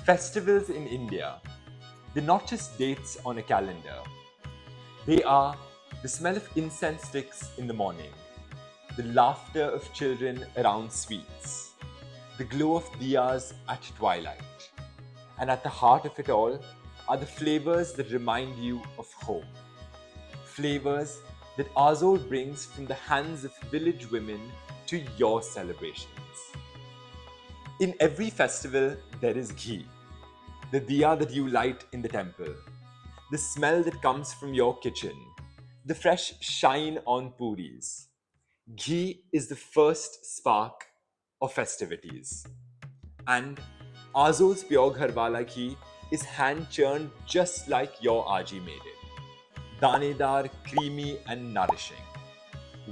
Festivals in India, they're not just dates on a calendar. They are the smell of incense sticks in the morning, the laughter of children around sweets, the glow of diyas at twilight. And at the heart of it all are the flavors that remind you of home. Flavors that Aazol brings from the hands of village women to your celebrations. In every festival, there is ghee, the diya that you light in the temple, the smell that comes from your kitchen, the fresh shine on puris. Ghee is the first spark of festivities. And Aazol's Pure Gharwala Ghee is hand churned just like your Aji made it. Danedar, creamy, and nourishing.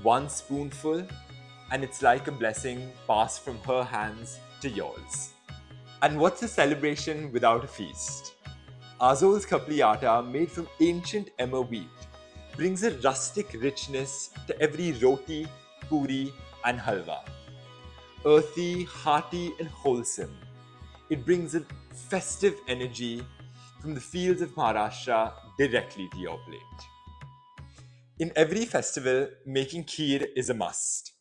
One spoonful, and it's like a blessing passed from her hands to yours. And what's a celebration without a feast? Aazol's Khapli Atta, made from ancient emmer wheat, brings a rustic richness to every roti, puri, and halwa. Earthy, hearty, and wholesome, it brings a festive energy from the fields of Maharashtra directly to your plate. In every festival, making kheer is a must.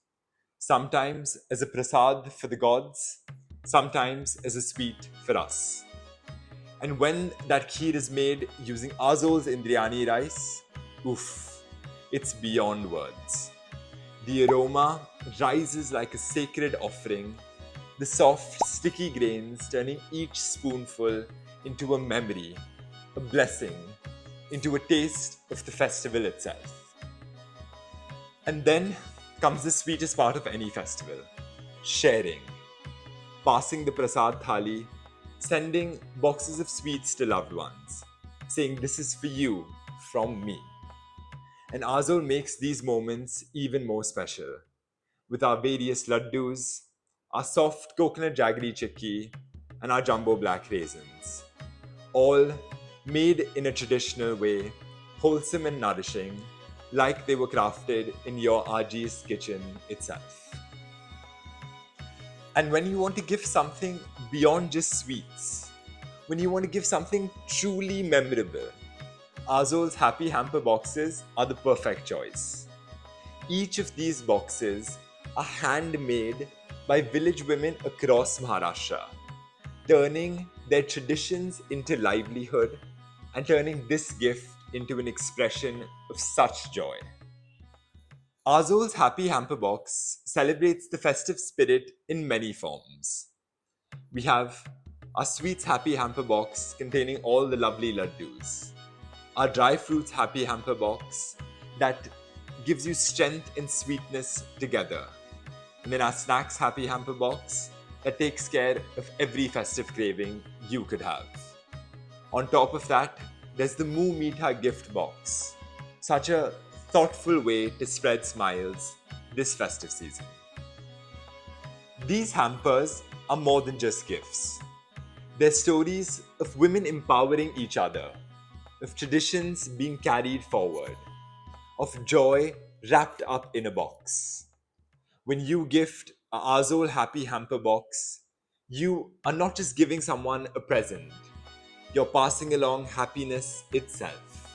Sometimes as a prasad for the gods, sometimes as a sweet for us. And when that kheer is made using Aazol's Indrayani Rice, oof, it's beyond words. The aroma rises like a sacred offering, the soft, sticky grains turning each spoonful into a memory, a blessing, into a taste of the festival itself. And then comes the sweetest part of any festival, sharing. Passing the Prasad thali, sending boxes of sweets to loved ones, saying, "This is for you, from me." And Aazol makes these moments even more special with our various ladoos, our soft coconut jaggery chikki, and our jumbo black raisins. All made in a traditional way, wholesome and nourishing, like they were crafted in your Aji's kitchen itself. And when you want to give something beyond just sweets, when you want to give something truly memorable, Aazol's Happy Hamper boxes are the perfect choice. Each of these boxes are handmade by village women across Maharashtra, turning their traditions into livelihood and turning this gift into an expression of such joy. Aazol's Happy Hamper box celebrates the festive spirit in many forms. We have our Sweets Happy Hamper box containing all the lovely laddus, our Dry Fruits Happy Hamper box that gives you strength and sweetness together, and then our Snacks Happy Hamper box that takes care of every festive craving you could have. On top of that, there's the Moo Meetha gift box, such a thoughtful way to spread smiles this festive season. These hampers are more than just gifts. They're stories of women empowering each other, of traditions being carried forward, of joy wrapped up in a box. When you gift a Aazol Happy Hamper box, you are not just giving someone a present, you're passing along happiness itself.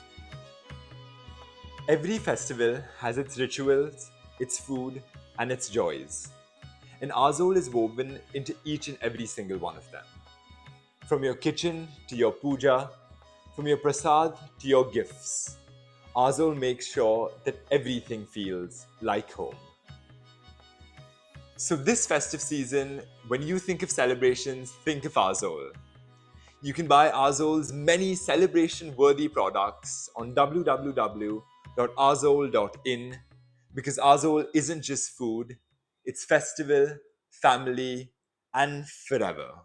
Every festival has its rituals, its food, and its joys. And Aazol is woven into each and every single one of them. From your kitchen to your puja, from your prasad to your gifts, Aazol makes sure that everything feels like home. So this festive season, when you think of celebrations, think of Aazol. You can buy Aazol's many celebration-worthy products on www.aazol.in because Aazol isn't just food, it's festival, family, and forever.